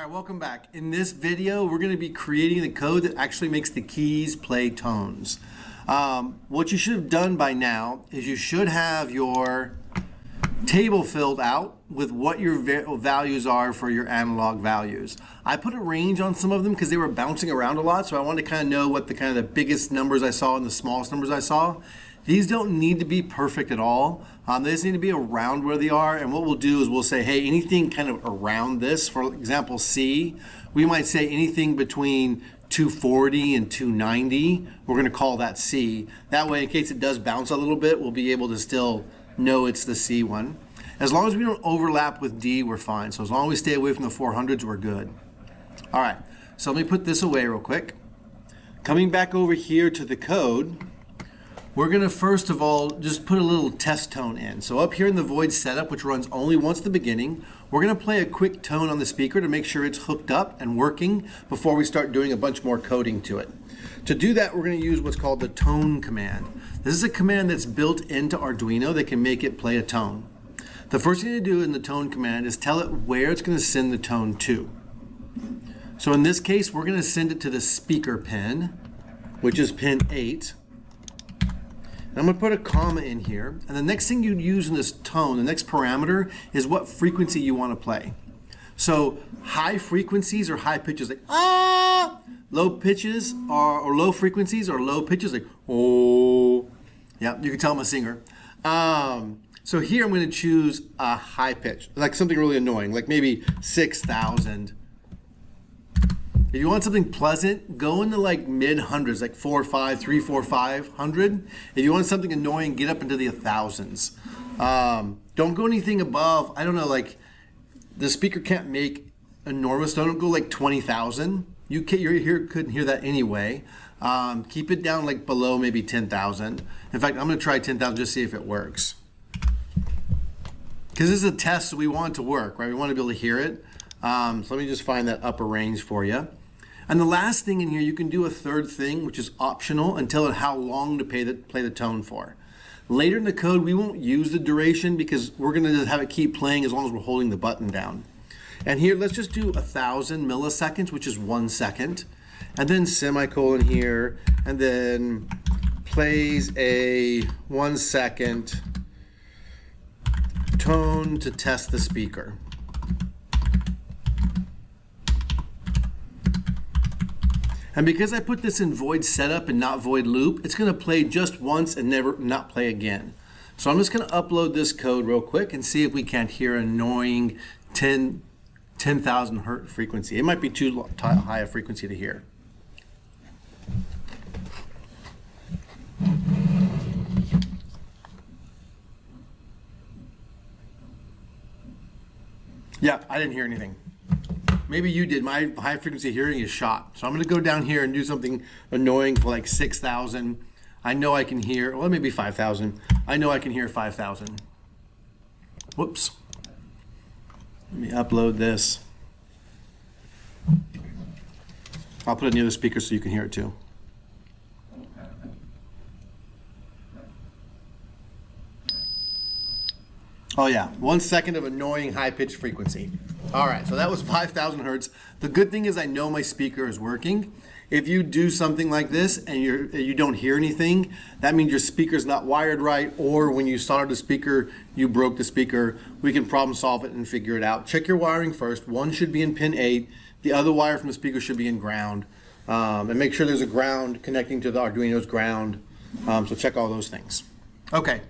All right, welcome back. In this video, we're going to be creating the code that actually makes the keys play tones. What you should have done by now is you should have your table filled out with what your values are for your analog values. I put a range on some of them because they were bouncing around a lot, so I wanted to kind of know what the biggest numbers I saw and the smallest numbers I saw. These don't need to be perfect at all. They just need to be around where they are. And what we'll do is we'll say, hey, anything kind of around this, for example, C, we might say anything between 240 and 290. We're going to call that C. That way, in case it does bounce a little bit, we'll be able to still know it's the C one. As long as we don't overlap with D, we're fine. So as long as we stay away from the 400s, we're good. All right, so let me put this away real quick. Coming back over here to the code, we're going to first of all just put a little test tone in. So up here in the void setup, which runs only once at the beginning, we're going to play a quick tone on the speaker to make sure it's hooked up and working before we start doing a bunch more coding to it. To do that, we're going to use what's called the tone command. This is a command that's built into Arduino that can make it play a tone. The first thing to do in the tone command is tell it where it's going to send the tone to. So in this case, we're going to send it to the speaker pin, which is pin 8. I'm going to put a comma in here, and the next thing you'd use in this tone, the next parameter, is what frequency you want to play. So high frequencies or high pitches like ah, low pitches or low frequencies or low pitches like oh. Yeah, you can tell I'm a singer. So here I'm going to choose a high pitch, like something really annoying, like maybe 6,000. If you want something pleasant, go into like mid hundreds, like 4, 5, 3, 4, 500. If you want something annoying, get up into the thousands. Don't go anything above, I don't know, like the speaker can't make enormous, don't go like 20,000. You couldn't hear that anyway. Keep it down like below maybe 10,000. In fact, I'm gonna try 10,000 just to see if it works. Because this is a test, so we want it to work, right? We want to be able to hear it. So let me just find that upper range for you. And the last thing in here, you can do a third thing, which is optional, and tell it how long to play the tone for. Later in the code, we won't use the duration because we're going to just have it keep playing as long as we're holding the button down. And here, let's just do 1,000 milliseconds, which is 1 second. And then semicolon here, and then plays a 1 second tone to test the speaker. And because I put this in void setup and not void loop, it's going to play just once and never not play again. So I'm just going to upload this code real quick and see if we can't hear an annoying 10,000 hertz frequency. It might be too high a frequency to hear. Yeah, I didn't hear anything. Maybe you did. My high frequency hearing is shot. So I'm going to go down here and do something annoying for like 6,000. I know I can hear, well, maybe 5,000. I know I can hear 5,000. Whoops. Let me upload this. I'll put it near the speaker so you can hear it too. Oh yeah, 1 second of annoying high-pitched frequency. All right, so that was 5,000 hertz. The good thing is I know my speaker is working. If you do something like this and you don't hear anything, that means your speaker's not wired right, or when you soldered the speaker, you broke the speaker. We can problem solve it and figure it out. Check your wiring first. One should be in pin 8. The other wire from the speaker should be in ground. And make sure there's a ground connecting to the Arduino's ground. So check all those things. Okay.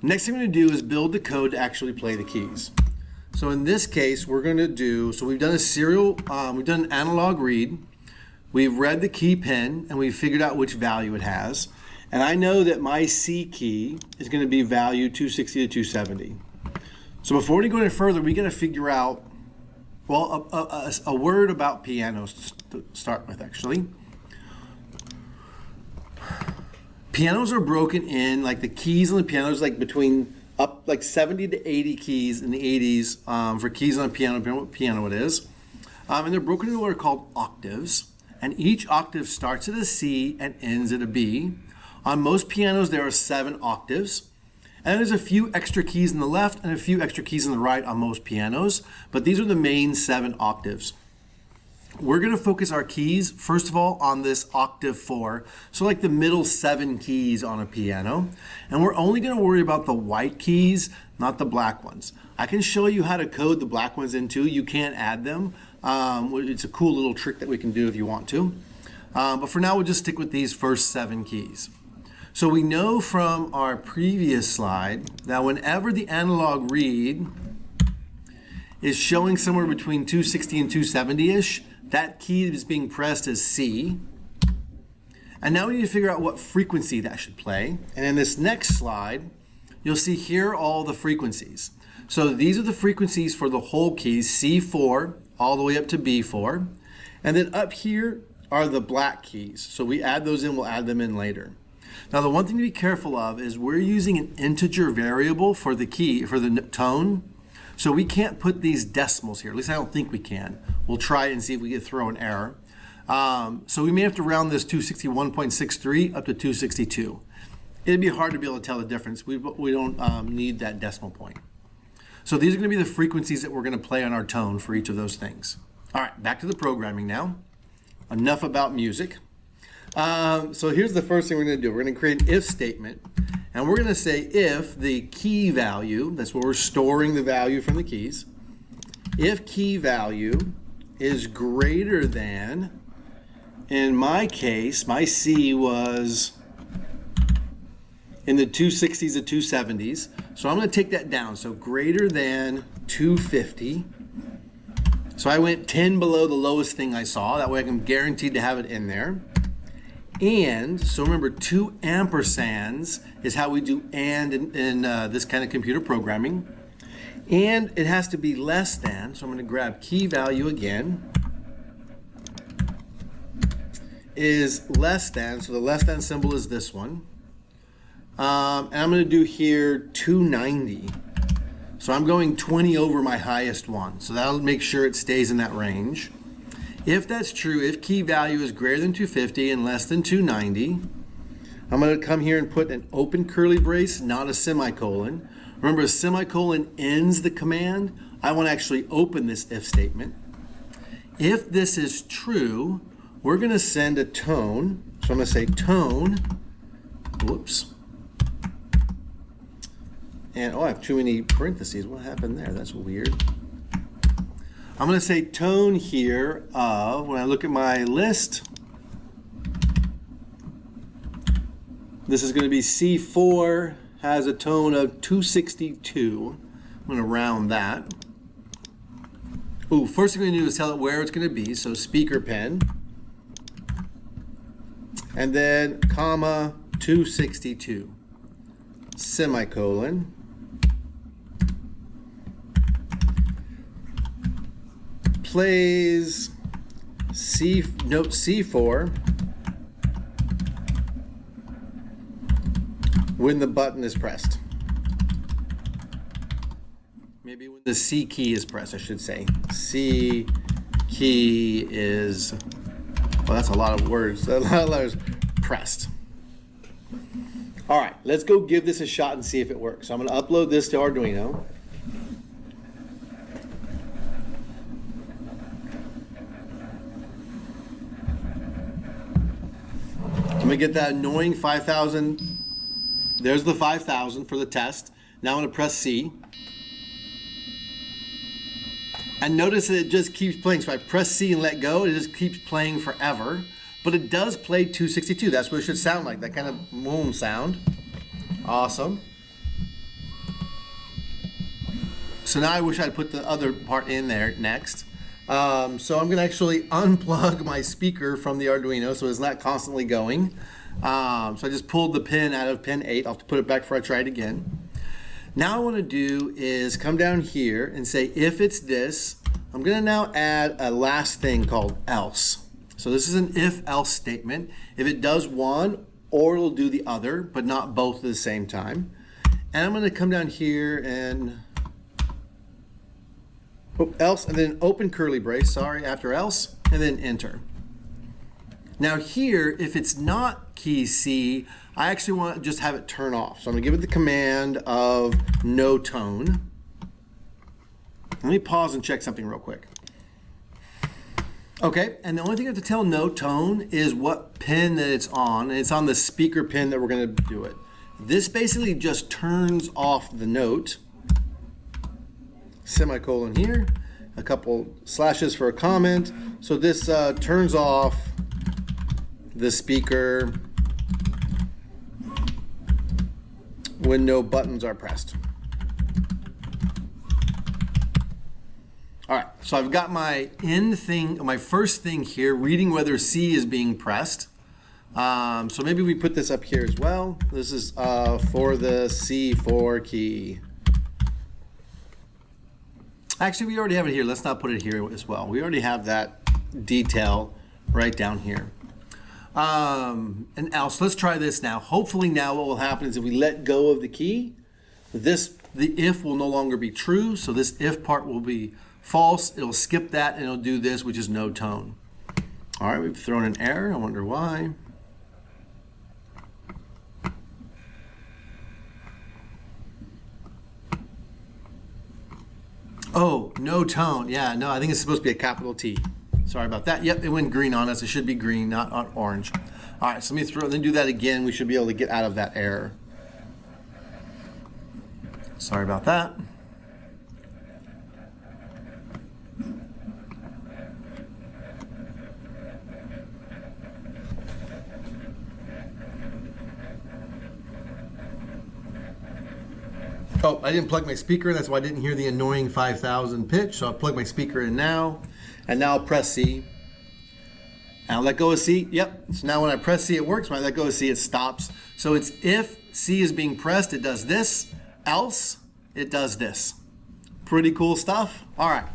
Next thing we're going to do is build the code to actually play the keys. So in this case, we're going to do, so we've done a serial, we've done an analog read, we've read the key pin, and we've figured out which value it has. And I know that my C key is going to be value 260 to 270. So before we go any further, we got to figure out, well, a word about pianos to start with, actually. Pianos are broken in, like the keys on the pianos, like between up like 70 to 80 keys in the 80s for keys on a piano, depending on what piano it is. And they're broken into what are called octaves. And each octave starts at a C and ends at a B. On most pianos, there are 7 octaves. And there's a few extra keys on the left and a few extra keys on the right on most pianos, but these are the main 7 octaves. We're going to focus our keys, first of all, on this octave 4, so like the middle 7 keys on a piano. And we're only going to worry about the white keys, not the black ones. I can show you how to code the black ones in too. You can't add them. It's a cool little trick that we can do if you want to. But for now, we'll just stick with these first 7 keys. So we know from our previous slide that whenever the analog read is showing somewhere between 260 and 270-ish, that key is being pressed as C. And now we need to figure out what frequency that should play. And in this next slide, you'll see here all the frequencies. So these are the frequencies for the whole keys, C4 all the way up to B4. And then up here are the black keys. So we add those in, we'll add them in later. Now the one thing to be careful of is we're using an integer variable for the key, for the tone. So we can't put these decimals here. At least I don't think we can. We'll try it and see if we can throw an error. So we may have to round this 261.63 up to 262. It'd be hard to be able to tell the difference. We don't need that decimal point. So these are going to be the frequencies that we're going to play on our tone for each of those things. All right, back to the programming now. Enough about music. So here's the first thing we're going to do. We're going to create an if statement. And we're going to say if the key value, that's where we're storing the value from the keys, if key value is greater than, in my case, my C was in the 260s to 270s. So I'm going to take that down. So greater than 250. So I went 10 below the lowest thing I saw. That way I'm guaranteed to have it in there. And, so remember, 2 ampersands is how we do and in this kind of computer programming. And it has to be less than, so I'm going to grab key value again, is less than, so the less than symbol is this one. And I'm going to do here 290. So I'm going 20 over my highest one, so that'll make sure it stays in that range. If that's true, if key value is greater than 250 and less than 290, I'm going to come here and put an open curly brace, not a semicolon. Remember, a semicolon ends the command. I want to actually open this if statement. If this is true, we're going to send a tone. So I'm going to say tone, whoops. And, oh, I have too many parentheses. What happened there? That's weird. I'm going to say tone here of, when I look at my list, this is going to be C4, has a tone of 262. I'm going to round that. Ooh, first thing we're going to do is tell it where it's going to be, so speaker pen. And then comma 262, semicolon. Plays note C4 when the button is pressed. Maybe when the C key is pressed, I should say. C key is, well, that's a lot of words, a lot of letters, pressed. All right, let's go give this a shot and see if it works. So I'm going to upload this to Arduino. I'm going to get that annoying 5,000. There's the 5,000 for the test. Now I'm going to press C. And notice that it just keeps playing. So I press C and let go. It just keeps playing forever. But it does play 262. That's what it should sound like. That kind of boom sound. Awesome. So now I wish I'd put the other part in there next. So I'm going to actually unplug my speaker from the Arduino so it's not constantly going. So I just pulled the pin out of pin 8. I'll have to put it back before I try it again. Now what I want to do is come down here and say if it's this, I'm going to now add a last thing called else. So this is an if-else statement. If it does one, or it'll do the other, but not both at the same time. And I'm going to come down here and else, and then open curly brace, sorry, after else, and then enter. Now here, if it's not key C, I actually want to just have it turn off. So I'm gonna give it the command of no tone. Let me pause and check something real quick. Okay, and the only thing I have to tell no tone is what pin that it's on, and it's on the speaker pin that we're gonna do it. This basically just turns off the note. Semicolon here, a couple slashes for a comment. So this turns off the speaker when no buttons are pressed. All right, so I've got my end thing, my first thing here, reading whether C is being pressed. So maybe we put this up here as well. This is for the C4 key. Actually, we already have it here. Let's not put it here as well. We already have that detail right down here. And else, let's try this now. Hopefully now what will happen is if we let go of the key, the if will no longer be true. So this if part will be false. It'll skip that and it'll do this, which is no tone. All right, we've thrown an error. I wonder why. Oh, no tone. Yeah, no, I think it's supposed to be a capital T. Sorry about that. Yep, it went green on us. It should be green, not orange. All right, so let me then do that again. We should be able to get out of that error. Sorry about that. Oh, I didn't plug my speaker in. That's why I didn't hear the annoying 5,000 pitch. So I'll plug my speaker in now. And now I'll press C. And I'll let go of C. Yep. So now when I press C, it works. When I let go of C, it stops. So it's if C is being pressed, it does this. Else, it does this. Pretty cool stuff. All right.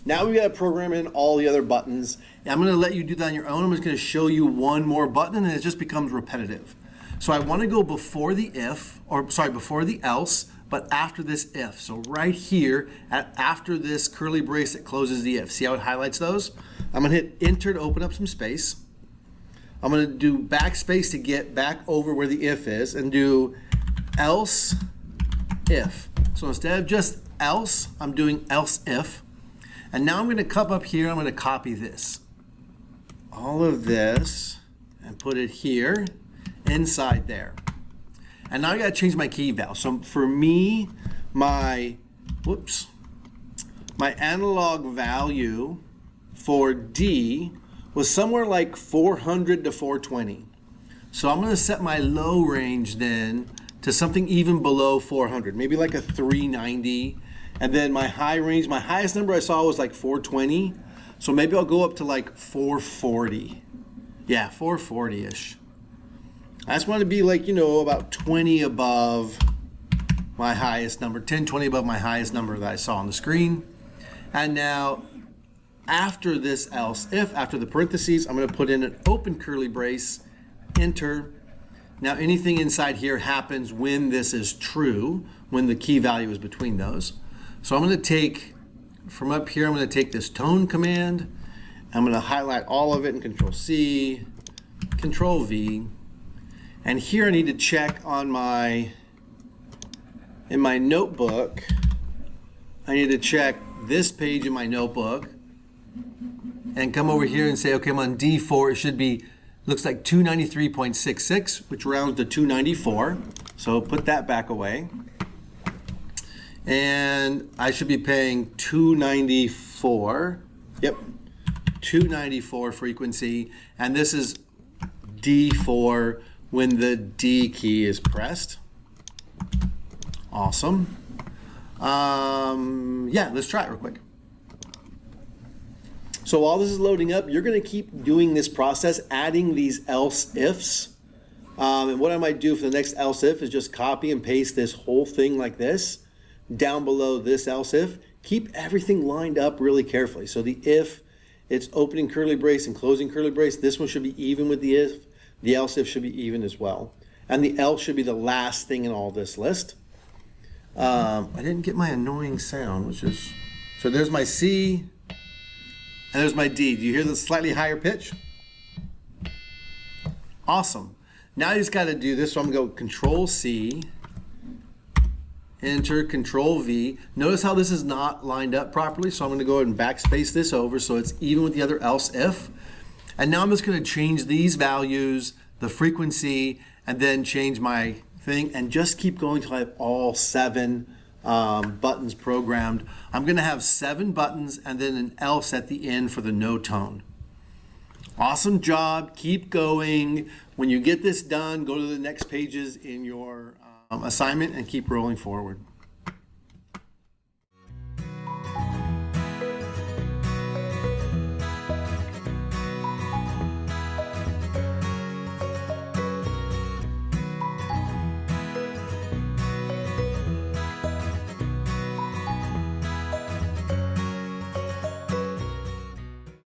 Now we got to program in all the other buttons. And I'm going to let you do that on your own. I'm just going to show you one more button, and it just becomes repetitive. So I want to go before the if, or sorry, before the else, but after this if. So right here, after this curly brace that closes the if. See how it highlights those? I'm gonna hit enter to open up some space. I'm gonna do backspace to get back over where the if is and do else if. So instead of just else, I'm doing else if. And now I'm gonna come up here, I'm gonna copy this. All of this and put it here inside there. And now I gotta change my key value. So for me, my analog value for D was somewhere like 400 to 420. So I'm gonna set my low range then to something even below 400, maybe like a 390. And then my high range, my highest number I saw was like 420. So maybe I'll go up to like 440. Yeah, 440-ish. I just want to be like, you know, about 20 above my highest number, 10, 20 above my highest number that I saw on the screen. And now, after this else if, after the parentheses, I'm going to put in an open curly brace, enter. Now anything inside here happens when this is true, when the key value is between those. So I'm going to take, from up here, I'm going to take this tone command. I'm going to highlight all of it in Control C, Control V. And here I need to check on in my notebook, I need to check this page in my notebook and come over here and say, okay, I'm on D4. It should be, looks like 293.66, which rounds to 294. So put that back away. And I should be paying 294. Yep, 294 frequency. And this is D4 when the D key is pressed. Awesome. Yeah, let's try it real quick. So while this is loading up, you're going to keep doing this process, adding these else ifs. And what I might do for the next else if is just copy and paste this whole thing like this down below this else if. Keep everything lined up really carefully. So the if, it's opening curly brace and closing curly brace. This one should be even with the if. The else if should be even as well. And the else should be the last thing in all this list. I didn't get my annoying sound, which is, so there's my C and there's my D. Do you hear the slightly higher pitch? Awesome. Now you just got to do this. So I'm going to go Control C, Enter, Control V. Notice how this is not lined up properly. So I'm going to go ahead and backspace this over so it's even with the other else if. And now I'm just going to change these values, the frequency, and then change my thing and just keep going till I have all 7 buttons programmed. I'm going to have 7 buttons and then an else at the end for the no tone. Awesome job. Keep going. When you get this done, go to the next pages in your assignment and keep rolling forward.